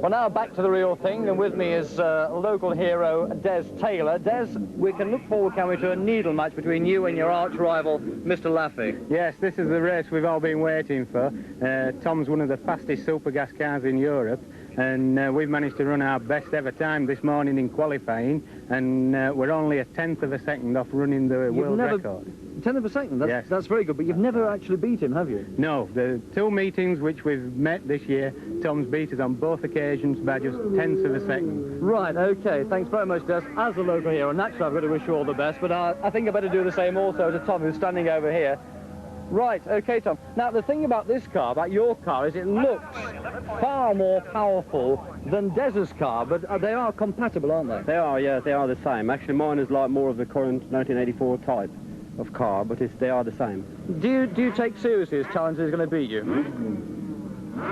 Well, now back to the real thing, and with me is local hero Des Taylor. Des, we can look forward, can we, to a needle match between you and your arch rival, Mr. Laffey. Yes, this is the race we've all been waiting for. Tom's one of the fastest supergas cars in Europe, and we've managed to run our best ever time this morning in qualifying, and we're only a tenth of a second off running the world record. Tenth of a second? Yes. That's very good, but you've never actually beat him, have you? No, the two meetings which we've met this year, Tom's beat us on both occasions by just tenths of a second. Right, OK, thanks very much, Des. As a local hero, naturally I've got to wish you all the best, but I think I better do the same also to Tom, who's standing over here. Right, OK, Tom. Now, the thing about this car, about your car, is it looks far more powerful than Des's car, but they are compatible, aren't they? They are, yeah, they are the same. Actually, mine is like more of the current 1984 type of car, but they are the same. Do you take seriously his challenge is going to beat you?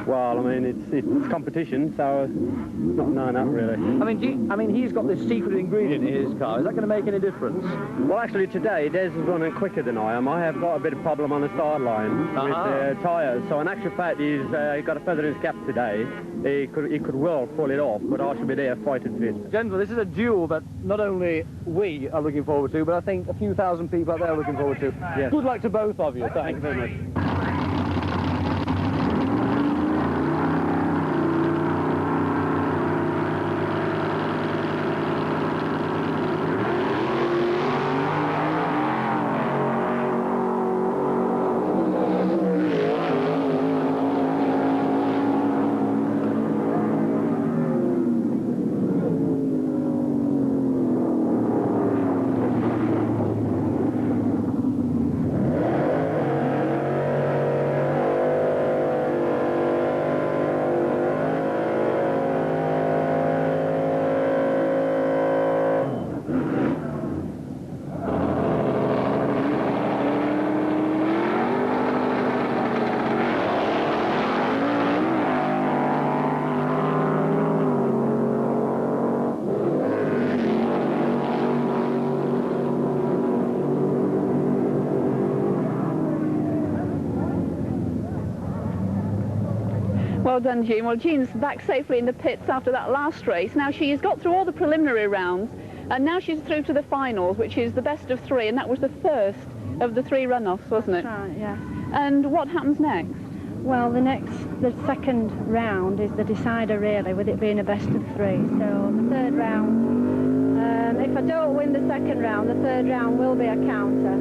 Well, I mean, it's competition, so no, not really. I mean, he's got this secret ingredient in his car. Is that going to make any difference? Well, actually, today, Des is running quicker than I am. I have got a bit of problem on the start line with the tyres. So, in actual fact, he's got a feather in his cap today. He could well pull it off, but I shall be there fighting for it. Gentlemen, this is a duel that not only we are looking forward to, but I think a few thousand people out there are looking forward to. Yes. Good luck to both of you. Thank you very much. Well done, Jean. Well, Jean's back safely in the pits after that last race. Now, she's got through all the preliminary rounds, and now she's through to the finals, which is the best of three, and that was the first of the three runoffs, wasn't it? That's right, yeah. And what happens next? Well, the second round is the decider, really, with it being a best of three. So the third round, if I don't win the second round, the third round will be a counter.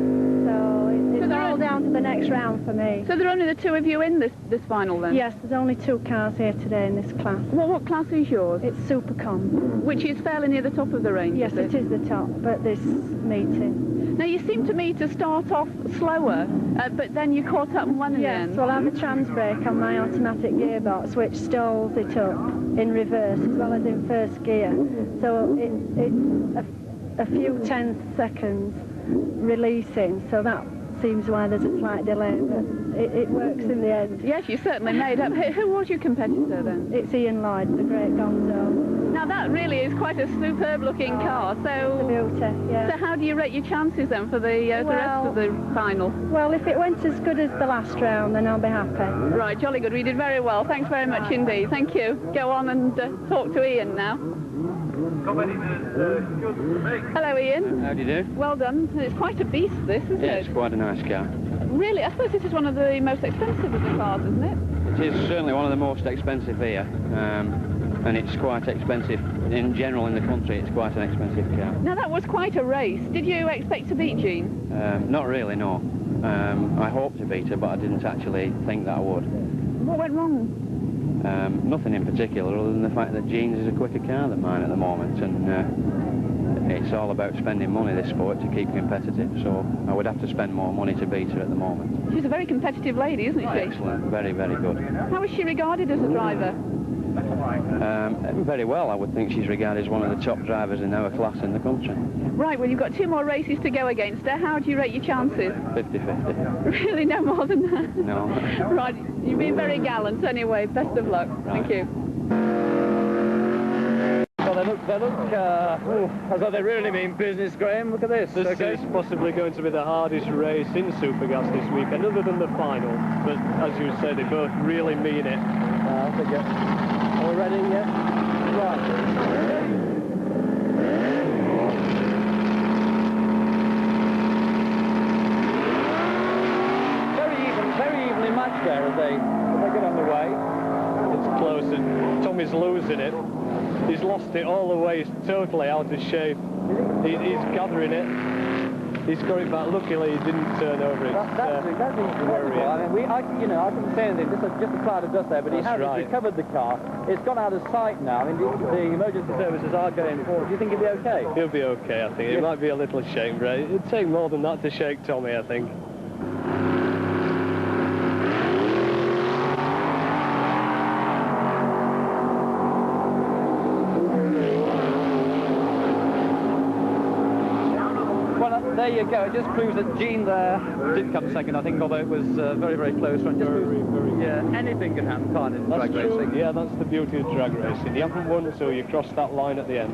So it's all down to the next round for me. So there are only the two of you in this final then? Yes, there's only two cars here today in this class. Well, what class is yours? It's Supercom. Which is fairly near the top of the range, Yes, it is the top, but this meeting. Now, you seem to me to start off slower, but then you caught up and won in the end. Yes, well, I have a trans brake on my automatic gearbox, which stalls it up in reverse as well as in first gear. So it's a few tenths seconds releasing, so that seems why there's a slight delay, but it works in the end. Yes, you certainly made up. Who was your competitor then? It's Ian Lloyd, the great Gonzo. Now that really is quite a superb looking car, so... It's a beauty, yeah. So how do you rate your chances then for the rest of the final? Well, if it went as good as the last round, then I'll be happy. Right, jolly good. We did very well. Thanks very much indeed. Thank you. Go on and talk to Ian now. Hello, Ian. How do you do? Well done. It's quite a beast, this, isn't Yeah, it? it's quite a nice car. Really? I suppose this is one of the most expensive of the cars, isn't it? It is certainly one of the most expensive here, and it's quite expensive in general in the country. It's quite an expensive car. Now, that was quite a race. Did you expect to beat Jean? Not really, no. I hoped to beat her, but I didn't actually think that I would. What went wrong? Nothing in particular, other than the fact that Jean's is a quicker car than mine at the moment, and it's all about spending money, this sport, to keep competitive, so I would have to spend more money to beat her at the moment. She's a very competitive lady, isn't she? Excellent, very, very good. How is she regarded as a driver? Very well. I would think she's regarded as one of the top drivers in our class in the country. Right, well, you've got 2 more races to go against her. How do you rate your chances? 50-50. Really, no more than that? No. Right, you've been very gallant anyway. Best of luck. Right. Thank you. Well, they look as though they really mean business, Graham. Look at this. This is possibly going to be the hardest race in Supergas this weekend, other than the final. But as you said, they both really mean it. I think are we ready? Yeah? Right. Very evenly matched there as they get underway. It's close, and Tommy's losing it. He's lost it all the way. He's totally out of shape. He's gathering it. He's got it back. Luckily, he didn't turn over. That's incredible. I mean, I couldn't say anything. Just a cloud of dust there, but he has recovered the car. It's gone out of sight now. I mean, the emergency services are going forward. Do you think he'll be okay? He'll be okay, I think. It might be a little shaken, but it'd take more than that to shake Tommy, I think. There you go. It just proves that Gene there did come second, I think, although it was very, very close. Yeah, anything can happen, can't it, in drag racing? Yeah, that's the beauty of drag racing. You haven't won until you cross that line at the end.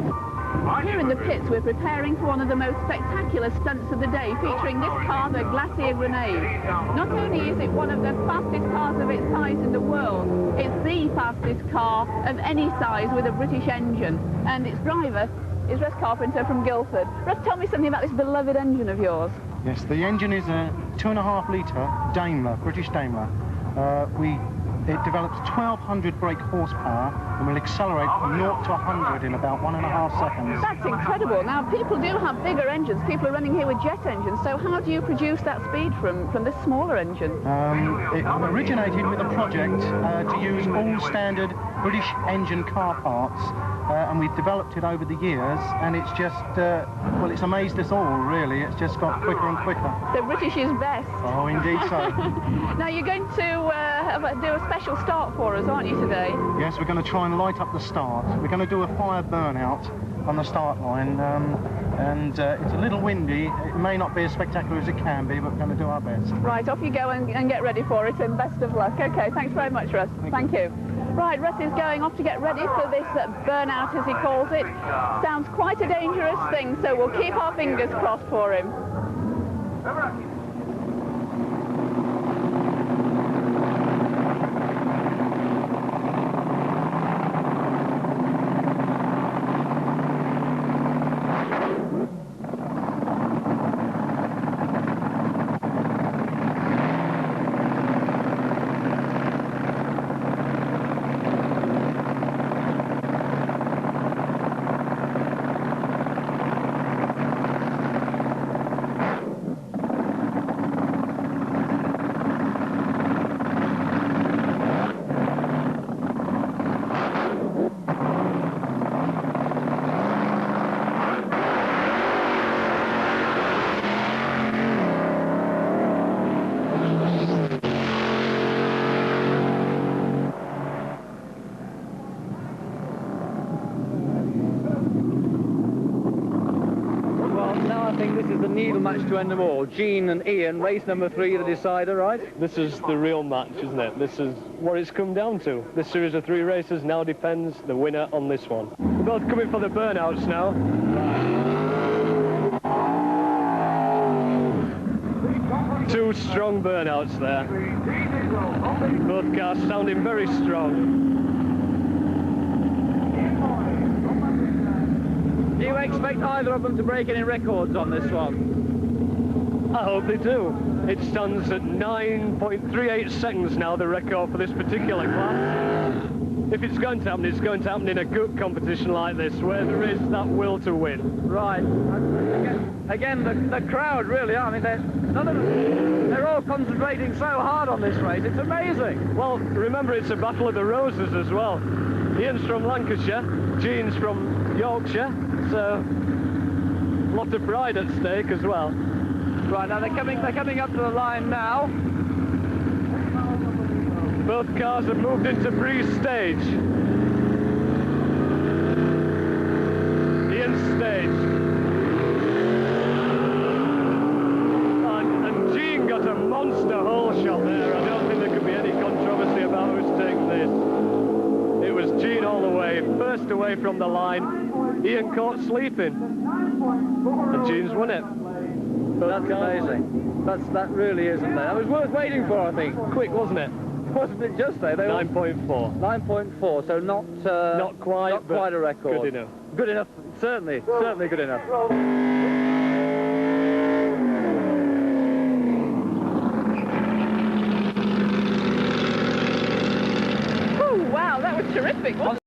Here in the pits, we're preparing for one of the most spectacular stunts of the day, featuring this car, the Glacier Grenade. Not only is it one of the fastest cars of its size in the world, it's the fastest car of any size with a British engine, and its driver is Russ Carpenter from Guildford. Russ, tell me something about this beloved engine of yours. Yes, the engine is a 2.5 litre Daimler, British Daimler. It develops 1,200 brake horsepower and will accelerate from 0 to 100 in about 1.5 seconds. That's incredible. Now, people do have bigger engines. People are running here with jet engines. So how do you produce that speed from this smaller engine? It originated with a project to use all standard British engine car parts, and we've developed it over the years, and it's just, well, it's amazed us all, really. It's just got quicker and quicker. So British is best. Oh, indeed so. Now, you're going to do a special start for us, aren't you, today? Yes, we're going to try and light up the start. We're going to do a fire burnout on the start line, and it's a little windy. It may not be as spectacular as it can be, but we're going to do our best. Right, off you go and get ready for it, and best of luck. Okay, thanks very much, Russ. Thank you. Right, Russ is going off to get ready for this burnout, as he calls it. Sounds quite a dangerous thing, so we'll keep our fingers crossed for him. Needle match to end them all. Gene and Ian, race number 3, the decider, right? This is the real match, isn't it? This is what it's come down to. This series of 3 races now depends the winner on this one. We're both coming for the burnouts now. Two strong burnouts there. Both cars sounding very strong. Do you expect either of them to break any records on this one? I hope they do. It stands at 9.38 seconds now, the record for this particular class. If it's going to happen, it's going to happen in a good competition like this, where there is that will to win. Right. Again, the crowd really are. I mean, they're all concentrating so hard on this race. It's amazing. Well, remember, it's a battle of the roses as well. Ian's from Lancashire, Gene's from Yorkshire, so a lot of pride at stake as well. Right, now they're coming up to the line now. Both cars have moved into Breeze stage. Ian's stage. And Gene got a monster hole shot there. I don't think there could be any controversy about who's taken this. It was Gene all the way, first away from the line. Ian caught sleeping. And Gene's won it. That's amazing. That really is, isn't it? That was worth waiting for, I think. Quick, wasn't it? Wasn't it just there? 9.4. 9.4, so not quite a record. Good enough. Good enough, certainly good enough. Oh, wow, that was terrific, wasn't it?